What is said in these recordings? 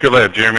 Go ahead, Jeremy.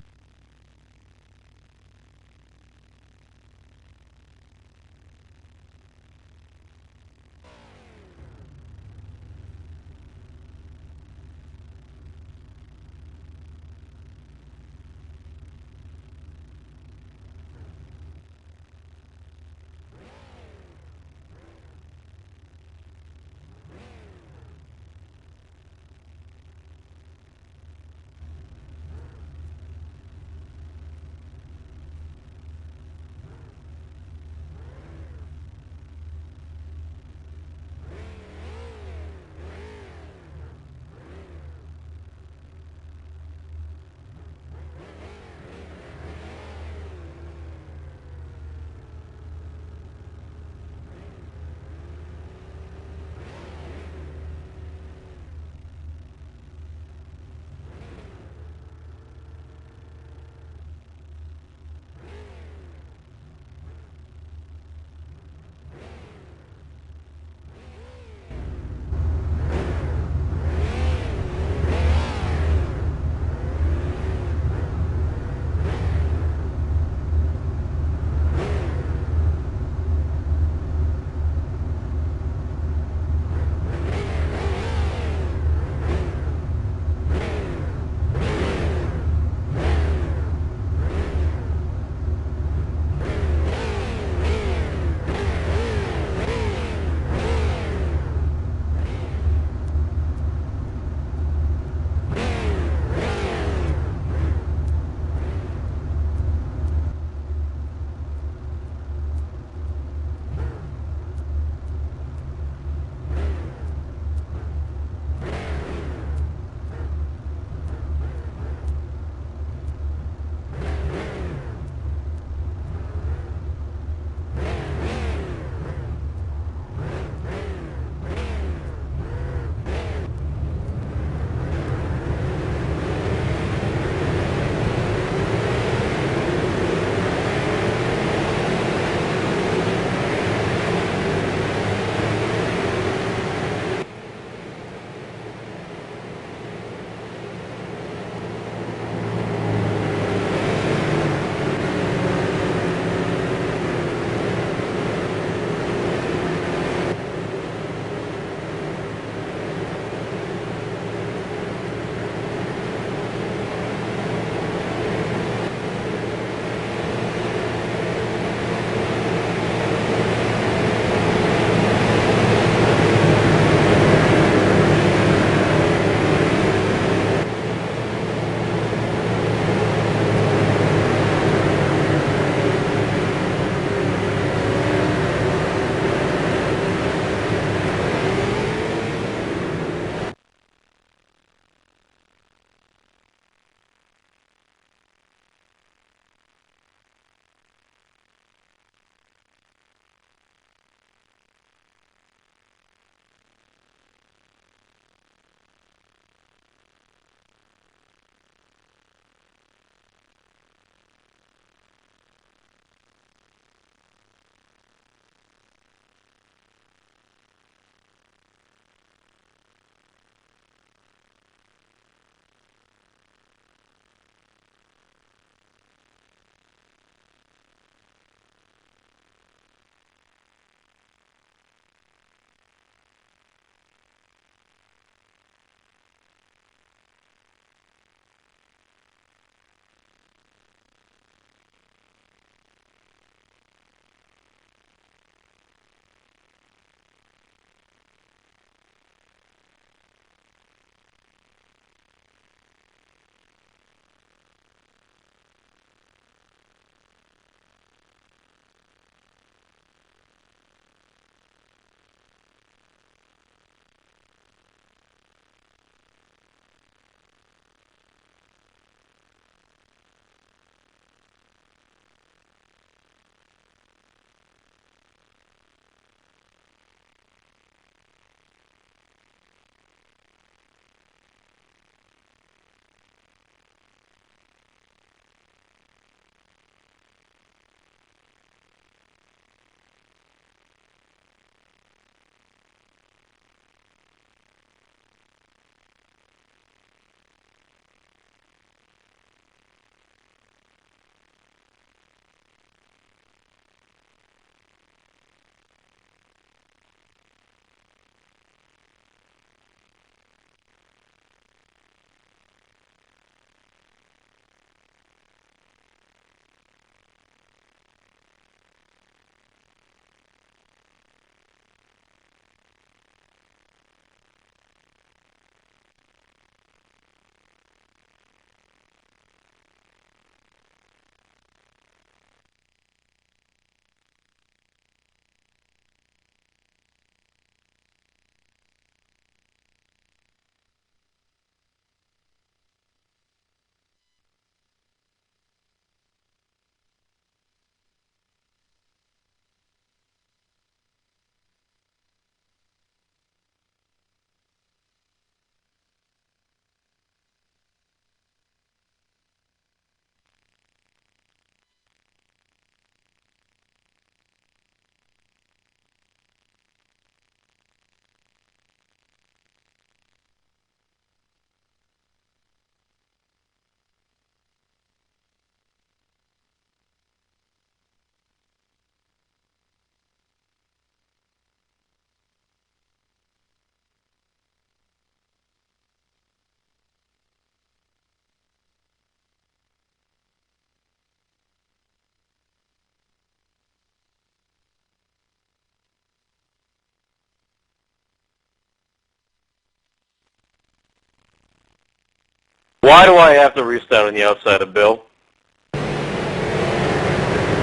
Why do I have to restart on the outside of Bill?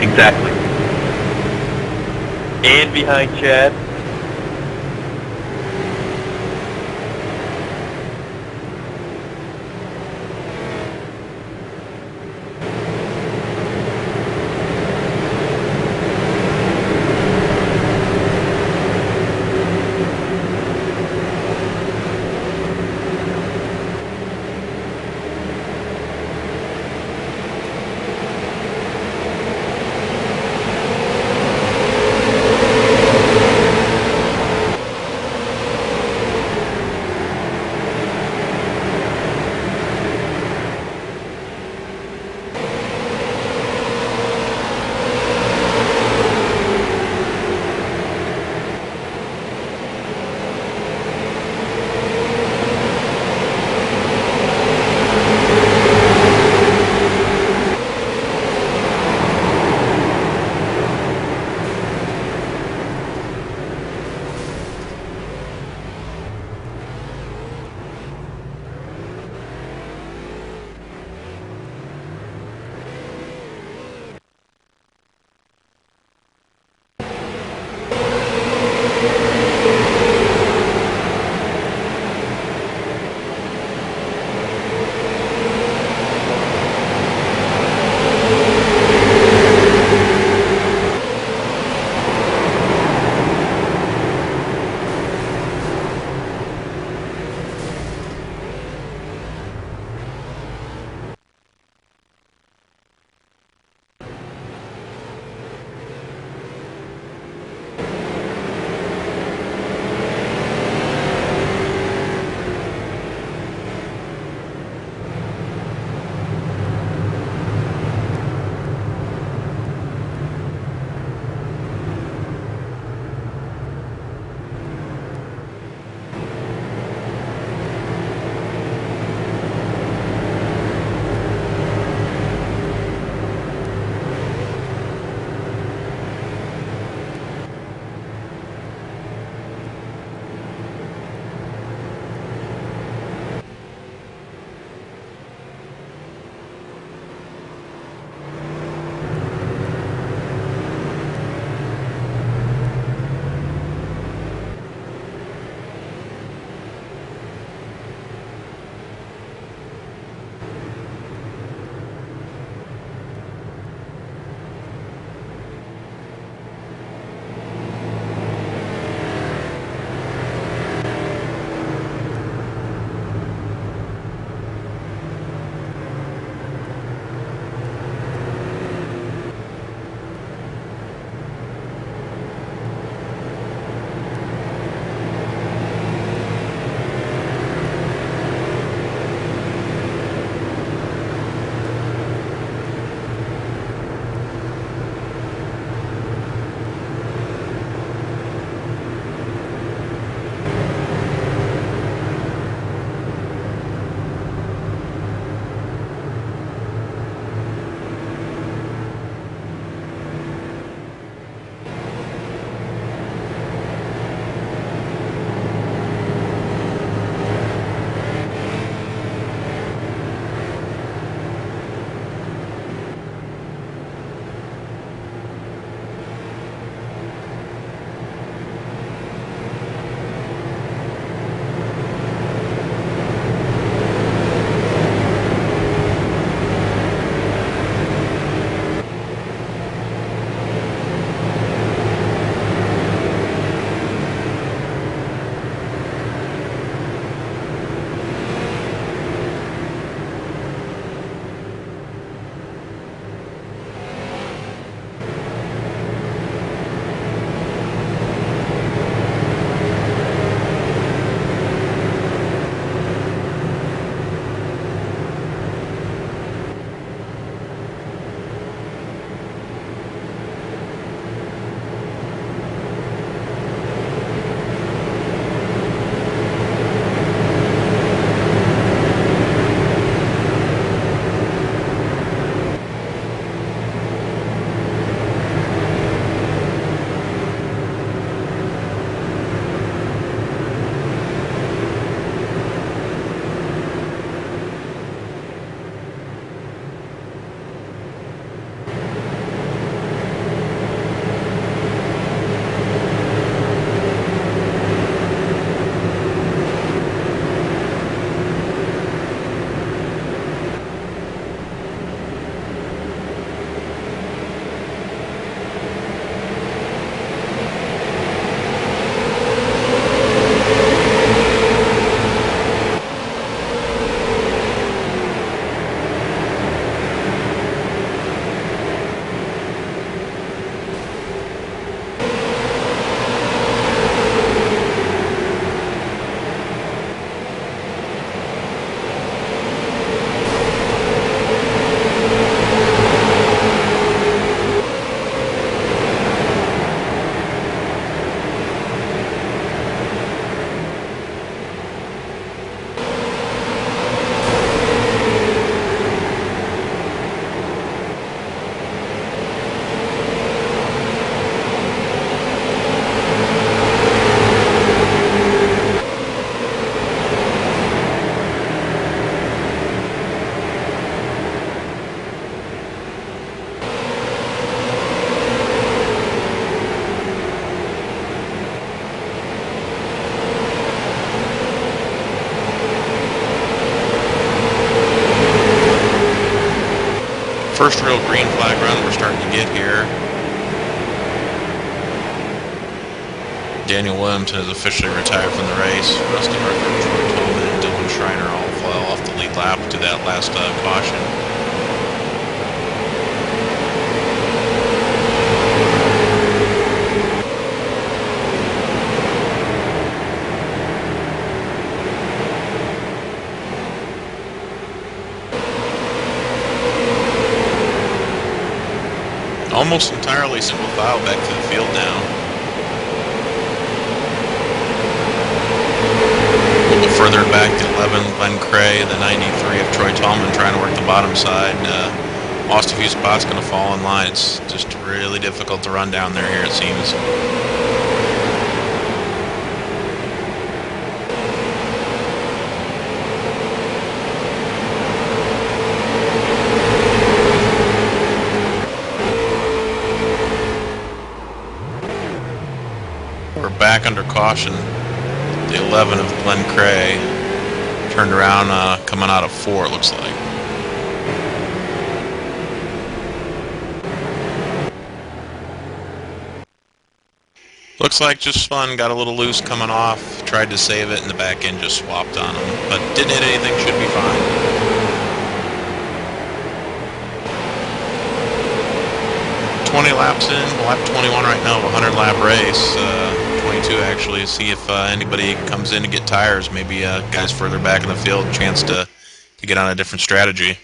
Exactly. And behind Chad? First real green flag run we're starting to get here. Daniel Williamson is officially retired from the race. Rusty Harker, Troy Tolman, and Dylan Schreiner all fell off the lead lap to that last caution. Almost entirely single file back to the field now. A little bit further back, the 11, Glenn Cray, the 93 of Troy Tallman trying to work the bottom side. Lost a few spots, going to fall in line. It's just really difficult to run down there here, it seems. Back under caution, the 11 of Glenn Cray turned around coming out of 4, it looks like. Looks like just spun, got a little loose coming off, tried to save it, and the back end just swapped on him, but didn't hit anything, should be fine. Laps in, lap 21 right now, a 100 lap race, 22 actually, see if anybody comes in to get tires, maybe guys further back in the field, chance to get on a different strategy.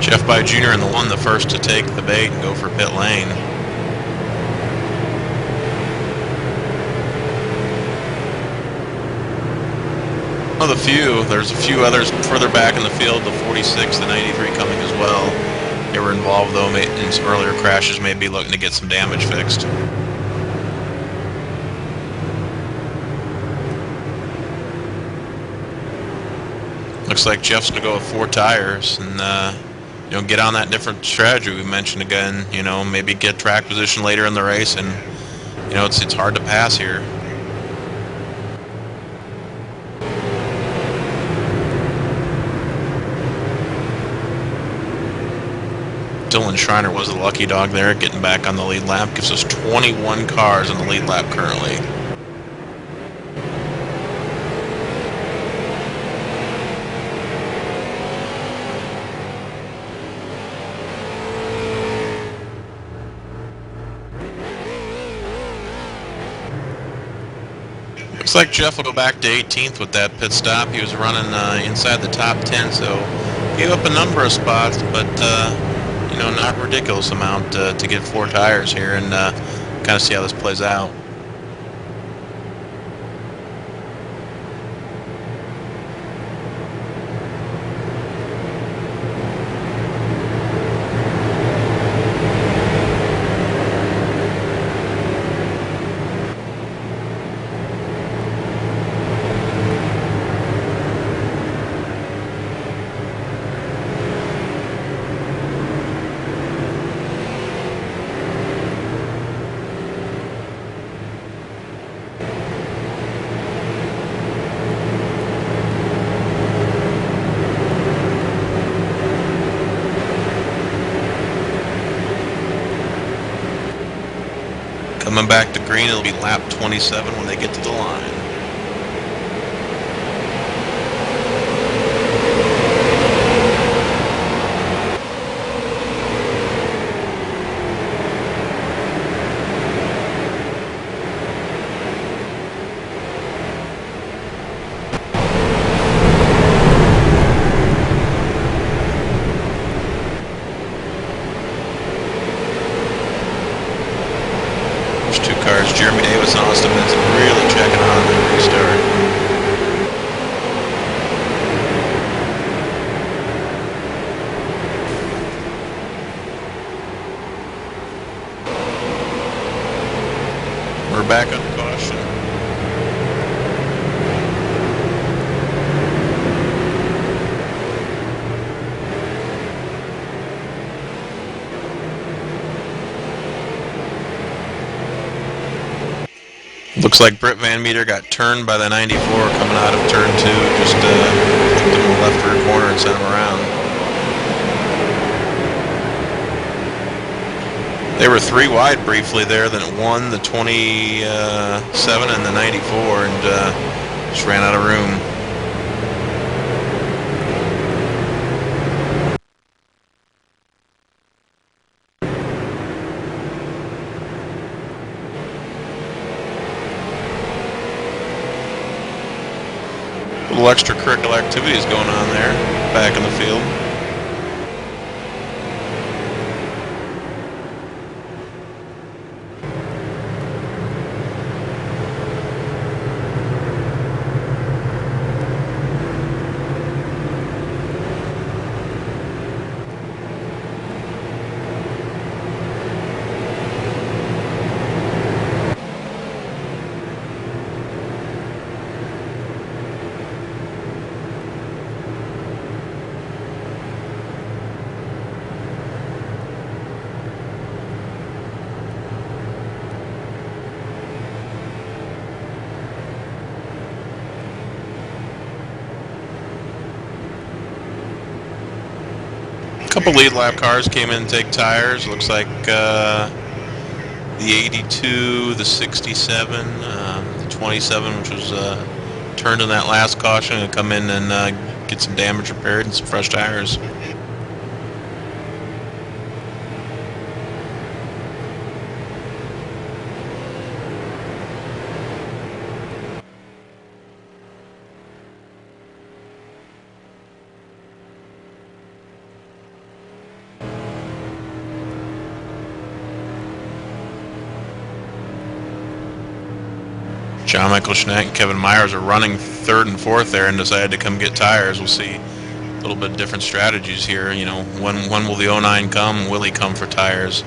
Jeff By Jr. in the 1, the first to take the bait and go for pit lane. One of the few, there's a few others further back in the field, the 46, the 93 coming as well. They were involved though in some earlier crashes, maybe looking to get some damage fixed. Looks like Jeff's going to go with 4 tires and get on that different strategy we mentioned again, maybe get track position later in the race, and, it's hard to pass here. Dylan Schreiner was the lucky dog there, getting back on the lead lap, gives us 21 cars on the lead lap currently. Looks like Jeff will go back to 18th with that pit stop. He was running inside the top 10, so gave up a number of spots, but not a ridiculous amount to get 4 tires here and kind of see how this plays out. Coming back to green, it'll be lap 27 when they get to the line. Jeremy Davis and Austin Benson really checking on the restart. We're back on caution. Looks like Britt Van Meter got turned by the 94 coming out of turn 2. Just hooked him in the left rear corner and sent him around. They were 3 wide briefly there, then it won the 27 and the 94 and just ran out of room. Little extracurricular activities going on there, back in the field. Couple lead lap cars came in to take tires. Looks like the 82, the 67, the 27, which was turned in that last caution, and come in and get some damage repaired and some fresh tires. John Michael Schneck and Kevin Myers are running 3rd and 4th there and decided to come get tires. We'll see a little bit different strategies here. You know, when will the 09 come? Will he come for tires?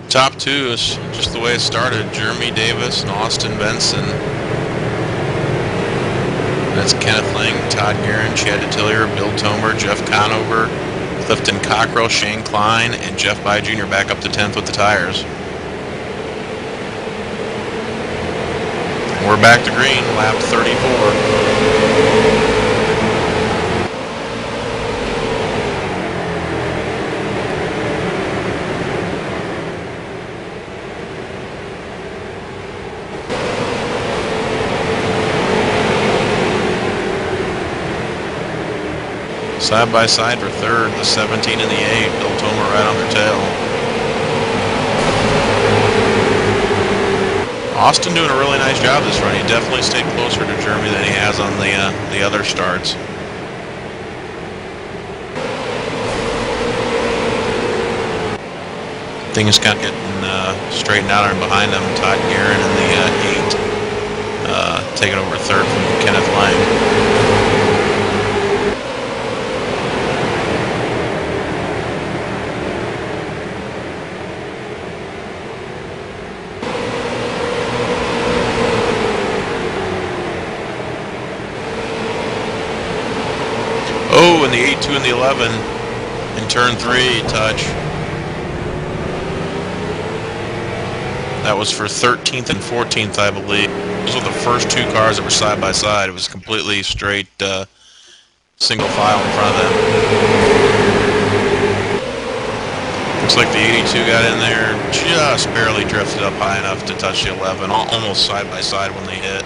Top 2 is just the way it started. Jeremy Davis and Austin Benson. That's Kenneth Lang, Todd Guerin, Chad Detillier, Bill Tomer, Jeff Conover, Clifton Cockrell, Shane Klein, and Jeff By Jr. back up to 10th with the tires. We're back to green, lap 34. Side by side for 3rd, the 17 and the 8. Bill Tomer right on their tail. Austin doing a really nice job this run. He definitely stayed closer to Jeremy than he has on the other starts. Things kind of getting straightened out and behind them. Todd Guerin and the 8 taking over 3rd from Kenneth Lang. Oh, and the 8-2 and the 11 in turn 3, touch. That was for 13th and 14th, I believe. Those were the first 2 cars that were side by side. It was completely straight, single file in front of them. Looks like the 82 got in there, just barely drifted up high enough to touch the 11, almost side by side when they hit.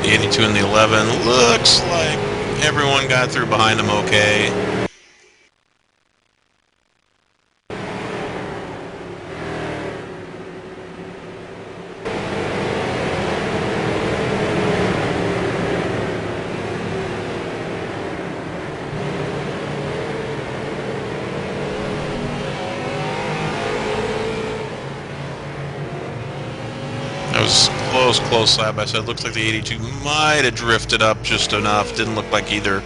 The 82 and the 11, looks like everyone got through behind them okay. That was close side by side. Looks like the 82 might have drifted up just enough. Didn't look like either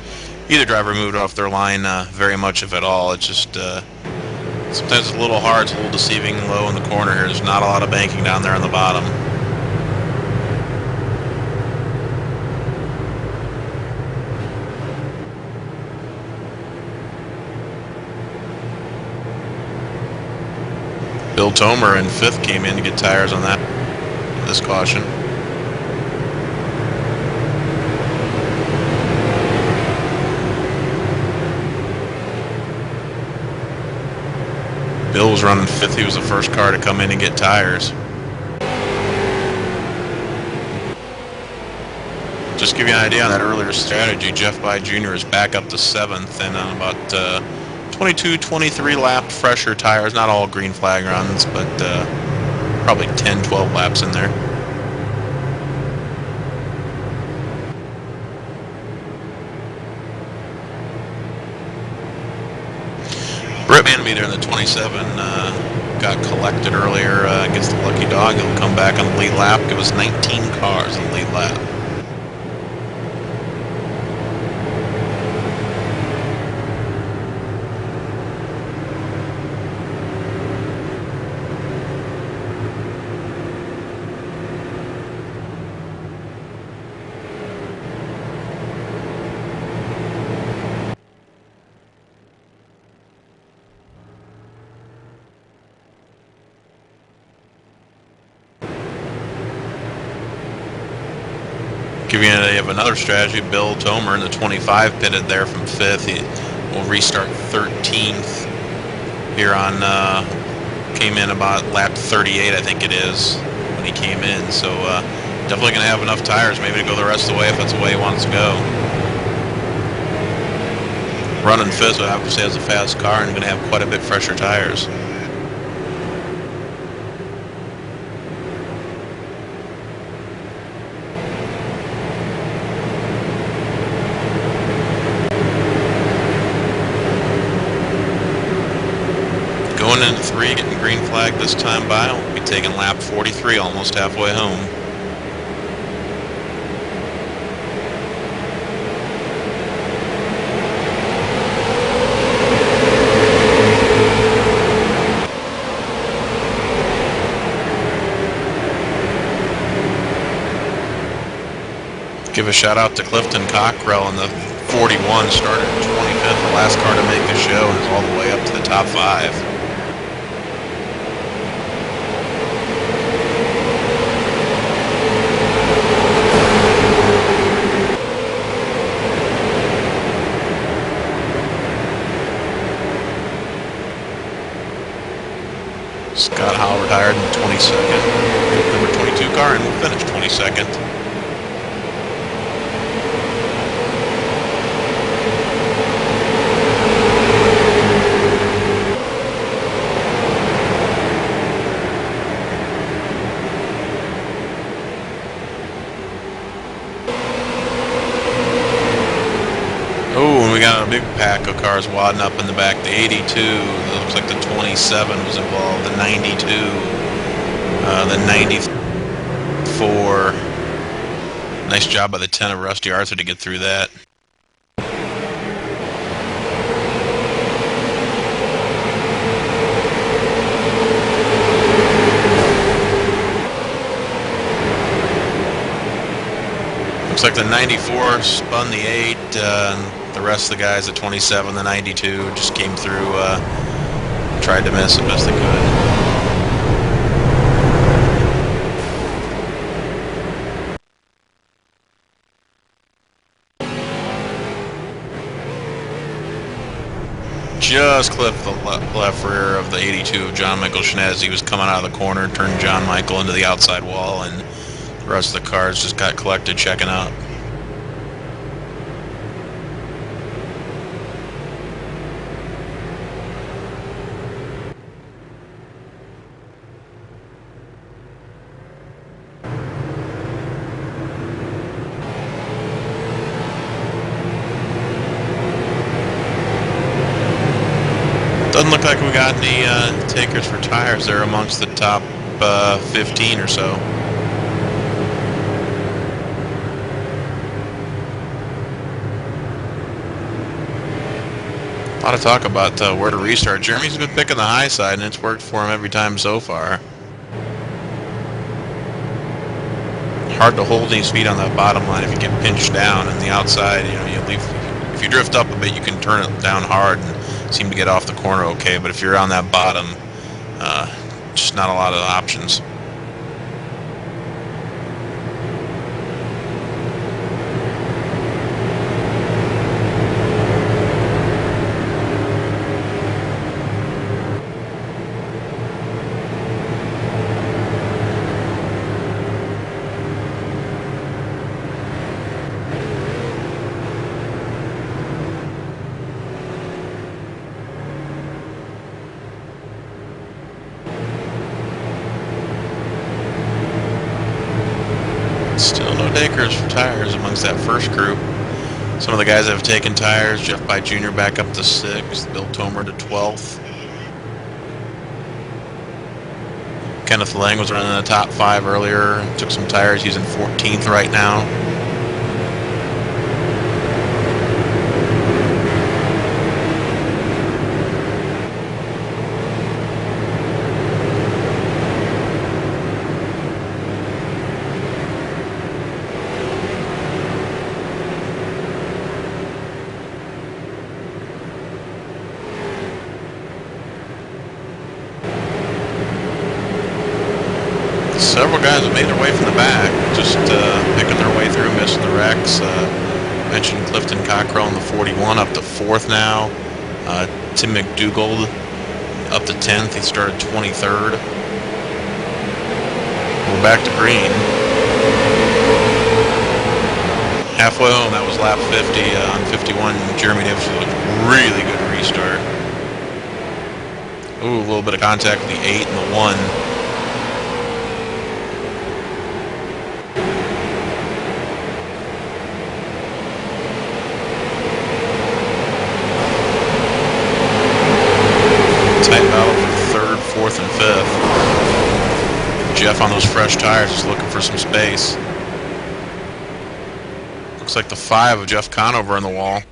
driver moved off their line very much, if at all. It's just sometimes it's a little hard. It's a little deceiving low in the corner here. There's not a lot of banking down there on the bottom. Bill Tomer in 5th came in to get tires on this caution. Bill was running 5th. He was the first car to come in and get tires. Just to give you an idea on that earlier strategy, Jeff By Jr. is back up to 7th and on about 22, 23 lap fresher tires. Not all green flag runs, but probably 10, 12 laps in there. Britt Manby there in the 27 got collected earlier against the Lucky Dog. He'll come back on the lead lap. Give us 19 cars in the lead lap. Give you an idea of another strategy. Bill Tomer in the 25 pitted there from 5th. He will restart 13th here on, came in about lap 38, I think it is, when he came in. So definitely going to have enough tires maybe to go the rest of the way if that's the way he wants to go. Running 5th, so obviously has a fast car and going to have quite a bit fresher tires. Going into 3, getting green flag this time by. We'll be taking lap 43, almost halfway home. Give a shout out to Clifton Cockrell in the 41, started 25th, the last car to make the show, and is all the way up to the top 5. Scott Howell retired in the 22nd. Number 22 car and will finish 22nd. Oh, and we got a big pack of cars wadding up in the back. The 82, it looks like the 27 was involved, the 92, the 94. Nice job by the 10 of Rusty Arthur to get through that. Looks like the 94 spun the 8, and the rest of the guys, the 27, the 92, just came through, tried to miss the best they could. just clipped the left rear of the 82 of John Michael Schnez. He was coming out of the corner, turned John Michael into the outside wall, and the rest of the cars just got collected checking out. Doesn't look like we got any takers for tires there amongst the top 15 or so. A lot of talk about where to restart. Jeremy's been picking the high side, and it's worked for him every time so far. Hard to hold any speed on the bottom line if you get pinched down, and the outside, you know, you leave. If you drift up a bit, you can turn it down hard and seem to get off the corner okay, but if you're on that bottom, just not a lot of options. Still no takers for tires amongst that first group. Some of the guys that have taken tires, Jeff By Jr. back up to 6th, Bill Tomer to 12th. Kenneth Lang was running in the top 5 earlier, took some tires, he's in 14th right now. Several guys have made their way from the back, just picking their way through, missing the wrecks. Mentioned Clifton Cockrell in the 41, up to 4th now. Tim McDougald up to 10th, he started 23rd. We're back to green. Halfway home, that was lap 50 on 51. Jeremy Davis with a really good restart. Ooh, a little bit of contact with the 8 and the 1. Tight battle for 3rd, 4th, and 5th. Jeff on those fresh tires is looking for some space. Looks like the 5 of Jeff Conover on the wall.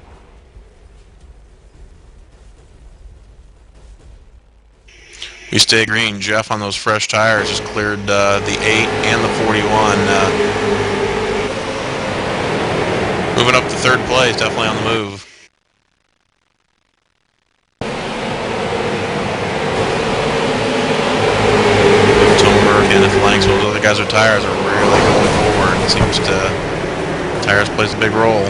We stay green. Jeff on those fresh tires just cleared the 8 and the 41. Moving up to 3rd place, definitely on the move. Kenneth Lang, so those other guys with tires are really going forward. It seems tires plays a big role.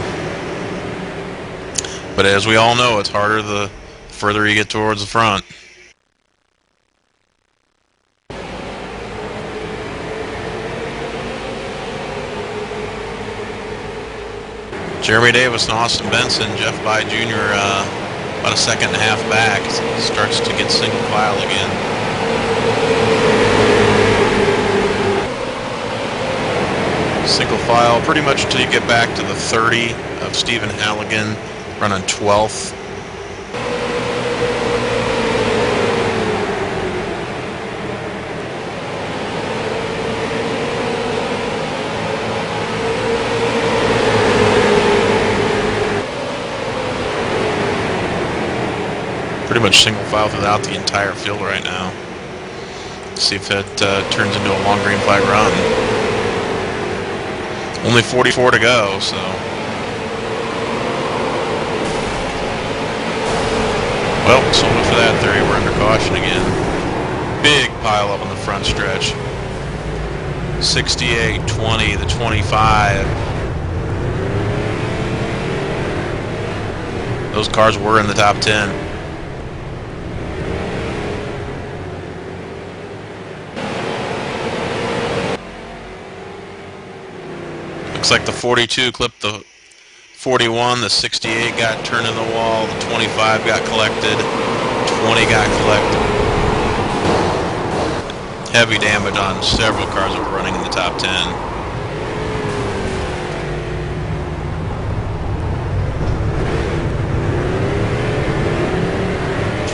But as we all know, it's harder the further you get towards the front. Jeremy Davis and Austin Benson, Jeff By Jr. About a 1.5 seconds back, starts to get single file again. Single file pretty much until you get back to the 30 of Stephen Halligan running 12th. Pretty much single file throughout the entire field right now. See if that turns into a long green flag run. Only 44 to go, so. Well, so much for that theory. We're under caution again. Big pile up on the front stretch. 68, 20, the 25. Those cars were in the top 10. Looks like the 42 clipped the 41, the 68 got turned in the wall, the 25 got collected, 20 got collected. Heavy damage on several cars that were running in the top 10.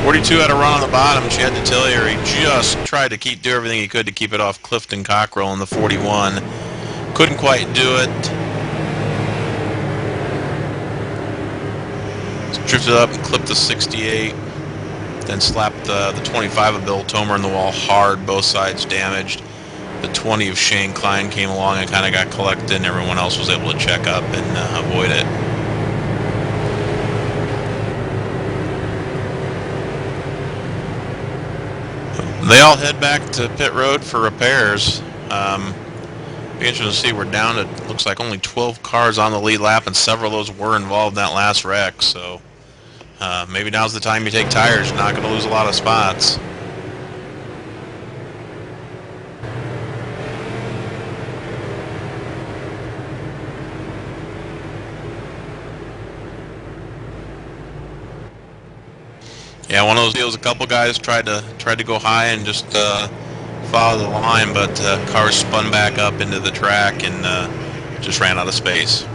42 had a run on the bottom. She had to tell you, he just tried to do everything he could to keep it off Clifton Cockrell in the 41. Couldn't quite do it. Drifted up and clipped the 68. Then slapped the 25 of Bill Tomer in the wall hard, both sides damaged. The 20 of Shane Klein came along and kind of got collected, and everyone else was able to check up and avoid it. They all head back to pit road for repairs. Be interesting to see. We're down to, looks like, only 12 cars on the lead lap, and several of those were involved in that last wreck. So maybe now's the time you take tires. You're not going to lose a lot of spots. Yeah, one of those deals. A couple guys tried to go high and just follow the line, but cars spun back up into the track and just ran out of space.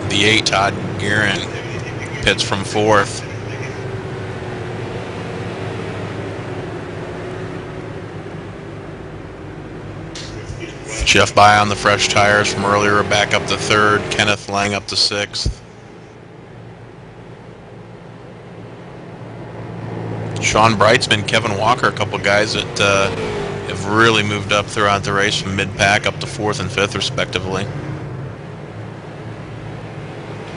The 8, Todd Guerin, pits from 4th. Jeff By on the fresh tires from earlier, back up to 3rd. Kenneth Lang up to 6th. Sean Brightsman, Kevin Walker, a couple guys that have really moved up throughout the race from mid-pack up to 4th and 5th respectively.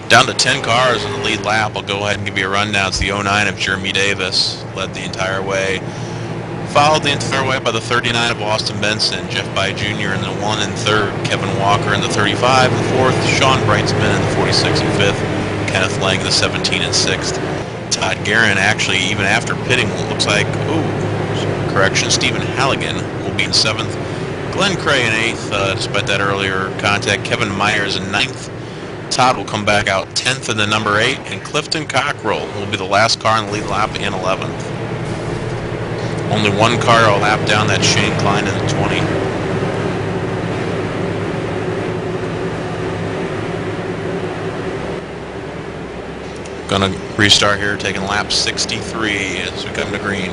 Down to 10 cars in the lead lap. I'll go ahead and give you a rundown. It's the 09 of Jeremy Davis, led the entire way. Followed the entire way by the 39 of Austin Benson, Jeff By Jr. in the 1 and 3rd, Kevin Walker in the 35 and 4th, Sean Brightsman in the 46 and 5th, Kenneth Lang in the 17 and 6th. Todd Guerin, actually, even after pitting, looks like, correction, Stephen Halligan will be in 7th. Glenn Cray in 8th, despite that earlier contact. Kevin Myers in 9th. Todd will come back out 10th in the number 8, and Clifton Cockrell will be the last car in the lead lap in 11th. Only one car a lap down, that's Shane Klein in the 20. Gonna restart here, taking lap 63 as we come to green.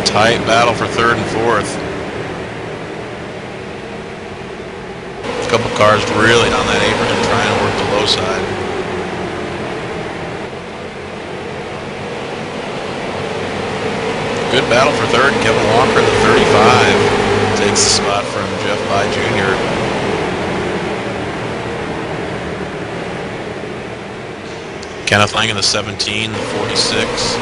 Tight battle for 3rd and 4th. A couple cars really on that apron and trying to work the low side. Good battle for 3rd. Kevin Walker, the 35, takes the spot from Jeff By Jr. Kenneth Lang in the 17, the 46.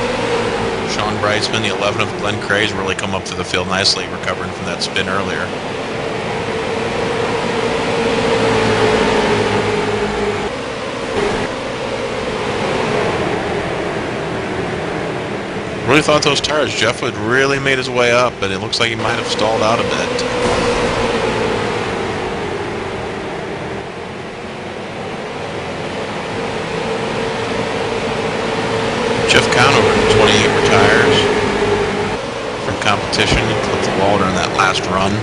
Sean Brightsman, the 11 of Glenn Cray's really come up to the field nicely, recovering from that spin earlier. Really thought those tires, Jeff had really made his way up, but it looks like he might have stalled out a bit. Jeff Conover, 28 retires from competition. He clipped the wall during that last run.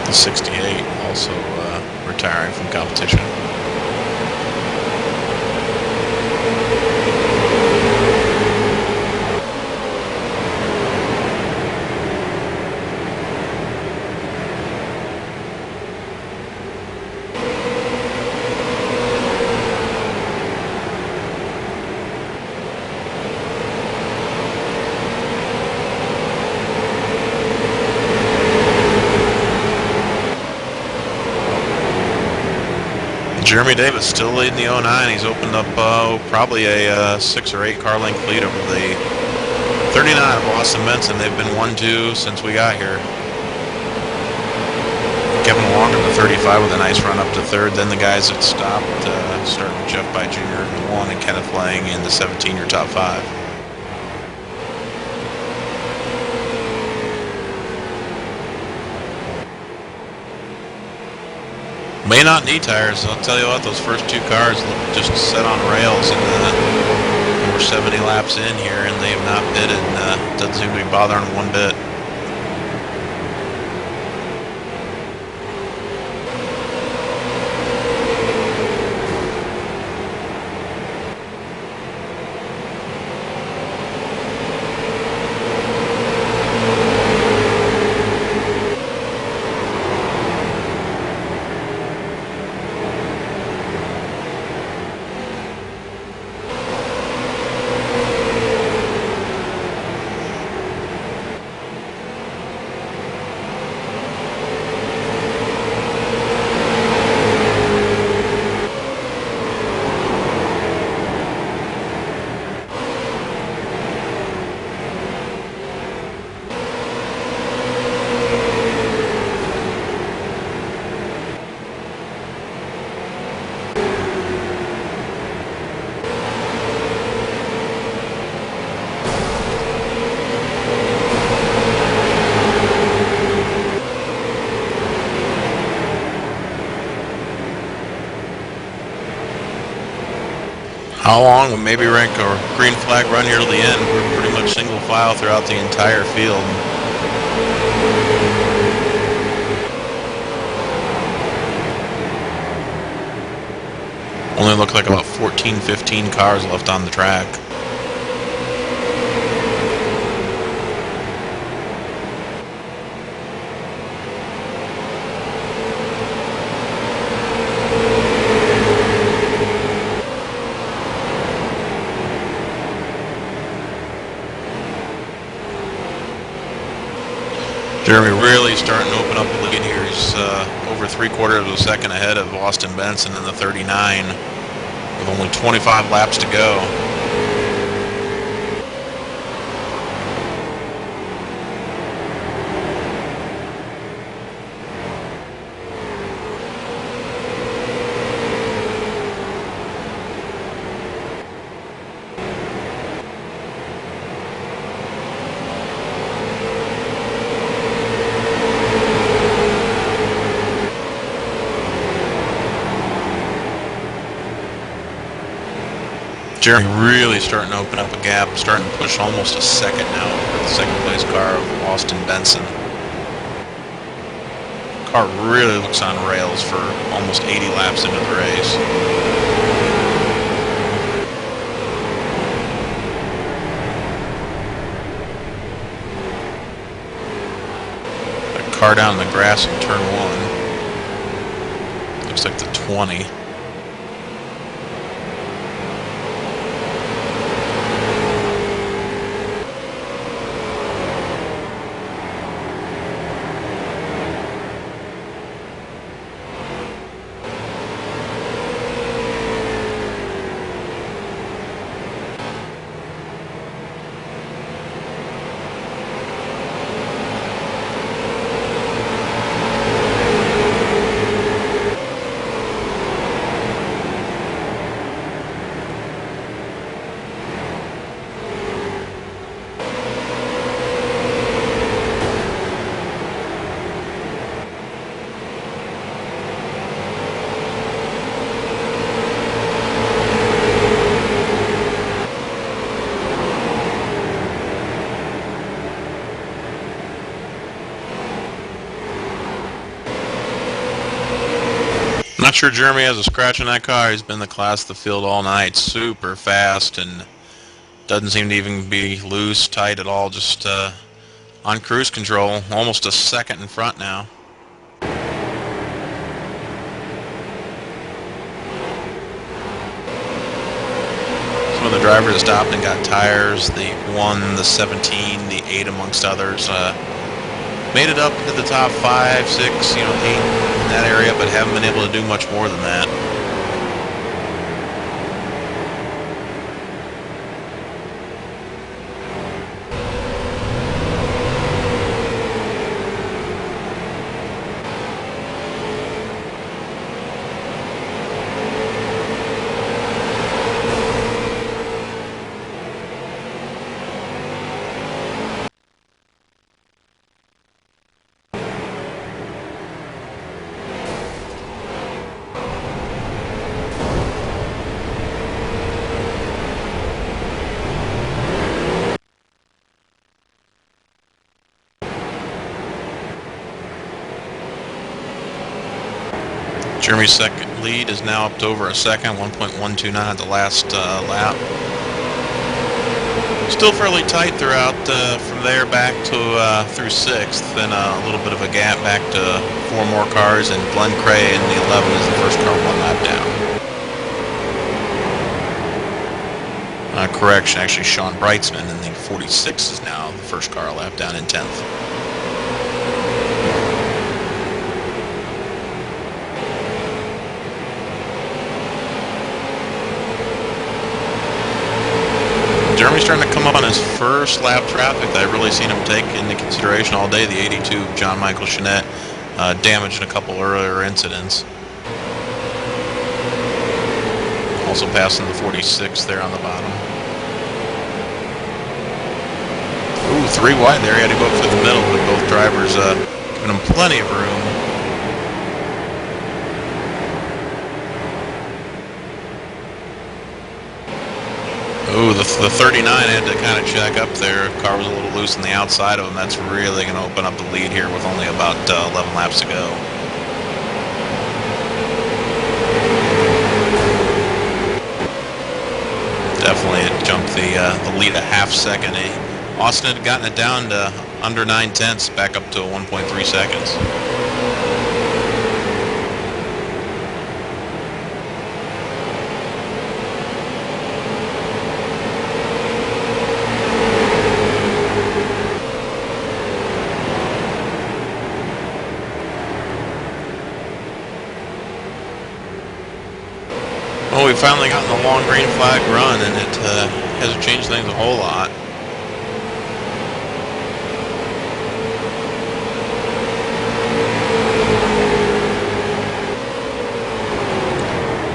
The 68 also retiring from competition. Jeremy Davis still leading the 09. He's opened up probably a 6 or 8 car length lead over the 39 of Austin Benson. They've been 1-2 since we got here. Kevin Long in the 35 with a nice run up to third. Then the guys that stopped, starting with Jeff By Jr. in 1 and Kenneth Lang in the 17-year top 5. May not need tires. I'll tell you what, those first 2 cars look just set on rails, and we're 70 laps in here, and they have not pitted. Doesn't seem to be bothering them one bit. How long will maybe rank or green flag run here to the end? We're pretty much single file throughout the entire field. Only look like about 14, 15 cars left on the track. Jeremy really starting to open up the lead here. He's over 3/4 of a second ahead of Austin Benson in the 39 with only 25 laps to go. Jeremy really starting to open up a gap, starting to push almost a second now for the second place car of Austin Benson. Car really looks on rails for almost 80 laps into the race. A car down in the grass in turn 1. Looks like the 20. Not sure Jeremy has a scratch in that car. He's been the class of the field all night. Super fast and doesn't seem to even be loose, tight at all. Just on cruise control. Almost a second in front now. Some of the drivers stopped and got tires. The 1, the 17, the 8 amongst others. Made it up into the top 5, 6, 8 in that area, but haven't been able to do much more than that. Jeremy's second lead is now up to over a second, 1.129 at the last lap. Still fairly tight throughout from there back to through 6th, then a little bit of a gap back to 4 more cars, and Glenn Cray in the 11 is the first car 1 lap down. Correction, actually Sean Brightsman in the 46 is now the first car a lap down in 10th. Jeremy's starting to come up on his first lap traffic that I've really seen him take into consideration all day. The 82 of John Michael Chenette damaged in a couple earlier incidents. Also passing the 46 there on the bottom. Ooh, 3 wide there. He had to go up through the middle, but both drivers giving him plenty of room. Ooh, the 39 had to kind of check up there. Car was a little loose on the outside of him. That's really going to open up the lead here with only about 11 laps to go. Definitely it jumped the lead a half second. Austin had gotten it down to under 9/10, back up to 1.3 seconds. Well, we finally gotten the long green flag run, and it hasn't changed things a whole lot.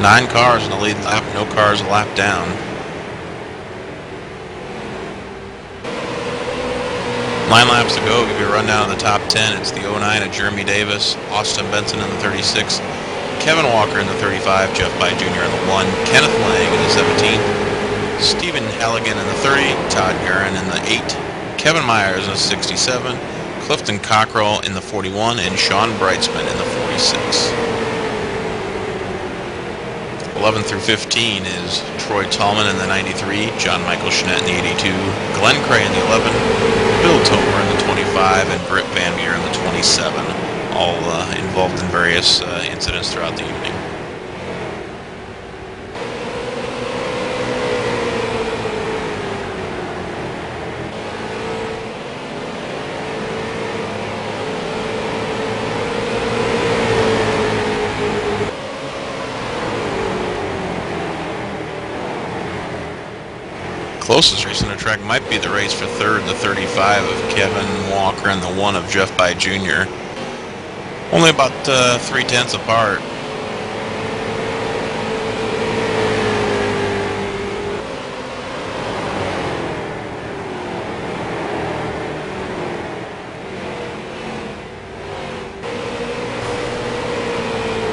Nine cars in the lead lap, no cars a lap down. Nine laps to go. Give you a rundown of the top 10. It's the 09 of Jeremy Davis, Austin Benson in the 36, Kevin Walker in the 35, Jeff By Jr. in the 1, Kenneth Lang in the 17, Stephen Halligan in the 30, Todd Guerin in the 8, Kevin Myers in the 67, Clifton Cockrell in the 41, and Sean Brightsman in the 46. 11 through 15 is Troy Tallman in the 93, John Michael Chenette in the 82, Glenn Cray in the 11, Bill Tomer in the 25, and Britt Van Meer in the 27, all involved in various incidents throughout the evening. Closest race on the track might be the race for third, the 35 of Kevin Walker and the 1 of Jeff By Jr. Only about 3/10 apart.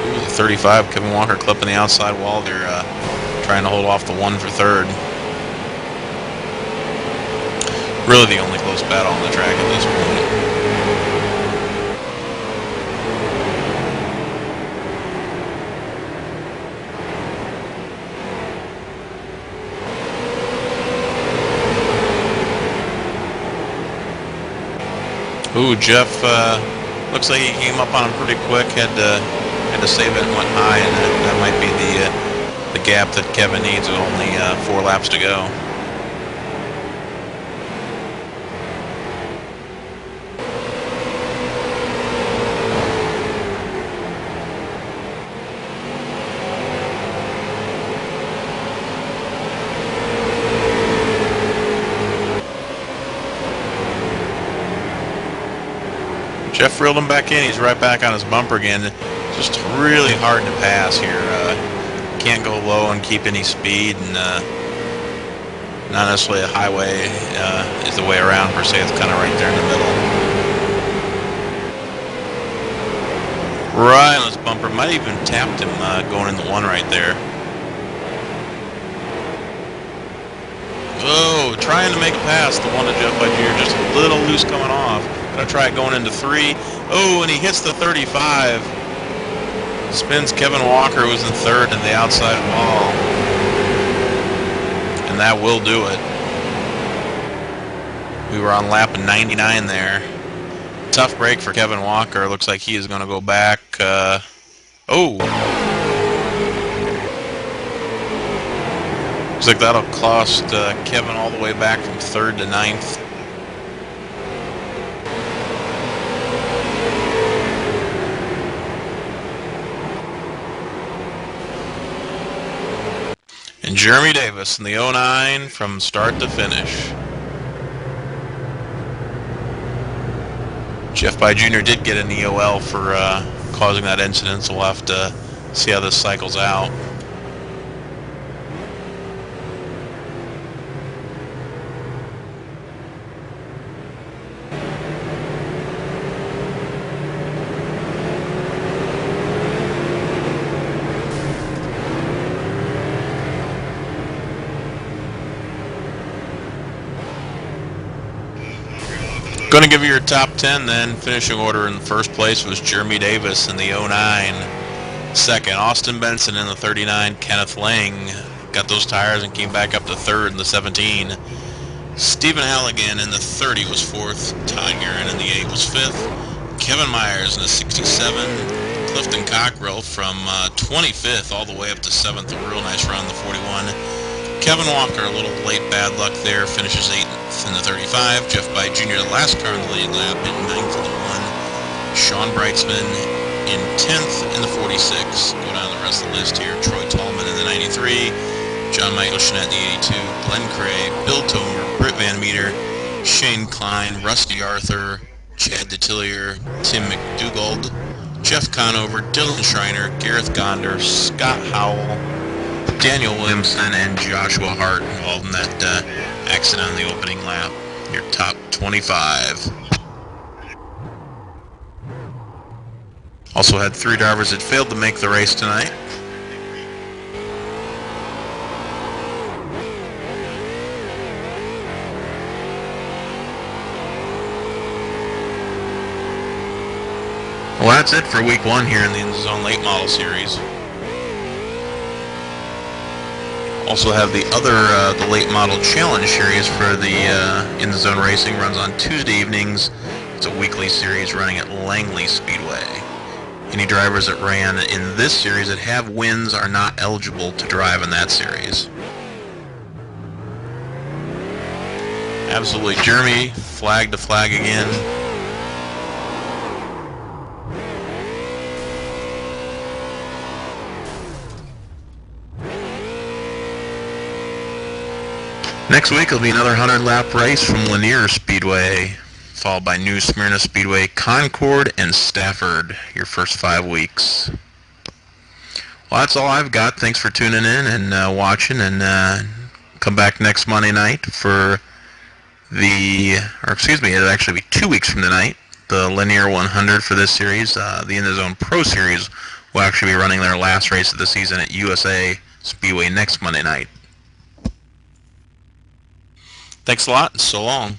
Ooh, the 35, Kevin Walker clipping the outside wall. They're trying to hold off the 1 for third. Really the only close battle on the track at this point. Ooh, Jeff looks like he came up on him pretty quick. Had to save it and went high, and that might be the gap that Kevin needs with only 4 laps to go. Jeff reeled him back in. He's right back on his bumper again. Just really hard to pass here. Can't go low and keep any speed, and not necessarily a highway is the way around per se. It's kind of right there in the middle. Right on his bumper. Might even tapped him going in the 1 right there. Oh, trying to make a pass. The 1 to Jeff By Jr. just a little loose coming off. Gonna try it going into 3. Oh, and he hits the 35. Spins Kevin Walker, who's in third, in the outside wall. And that will do it. We were on lap 99 there. Tough break for Kevin Walker. Looks like he is going to go back. Oh! Looks like that'll cost Kevin all the way back from third to ninth. And Jeremy Davis in the 09 from start to finish. Jeff By Jr. did get an EOL for causing that incident, so we'll have to see how this cycles out. Going to give you your top 10 then. Finishing order in the first place was Jeremy Davis in the 09. Second, Austin Benson in the 39. Kenneth Lang got those tires and came back up to third in the 17. Stephen Halligan in the 30 was fourth. Todd Guerin in the 8 was fifth. Kevin Myers in the 67. Clifton Cockrell from 25th all the way up to 7th. A real nice run in the 41. Kevin Walker, a little late bad luck there, finishes 8th in the 35. Jeff By Jr., the last car in the lead lap, in 9th in the 1. Sean Brightsman in 10th in the 46. Go down the rest of the list here. Troy Tallman in the 93. John Michael Schnett in the 82. Glenn Cray, Bill Tomer, Britt Van Meter, Shane Klein, Rusty Arthur, Chad Detillier, Tim McDougald, Jeff Conover, Dylan Schreiner, Gareth Gonder, Scott Howell, Daniel Williamson, and Joshua Hart involved in that accident on the opening lap. Your top 25. Also had 3 drivers that failed to make the race tonight. Well, that's it for week 1 here in the In the Zone Late Model Series. Also have the other, the Late Model Challenge Series for the In the Zone Racing. Runs on Tuesday evenings. It's a weekly series running at Langley Speedway. Any drivers that ran in this series that have wins are not eligible to drive in that series. Absolutely, Jeremy, flag to flag again. Next week will be another 100-lap race from Lanier Speedway, followed by New Smyrna Speedway, Concord, and Stafford, your first 5 weeks. Well, that's all I've got. Thanks for tuning in and watching, and come back next Monday night for it'll actually be 2 weeks from tonight, the Lanier 100 for this series. The In the Zone Pro Series will actually be running their last race of the season at USA Speedway next Monday night. Thanks a lot, and so long.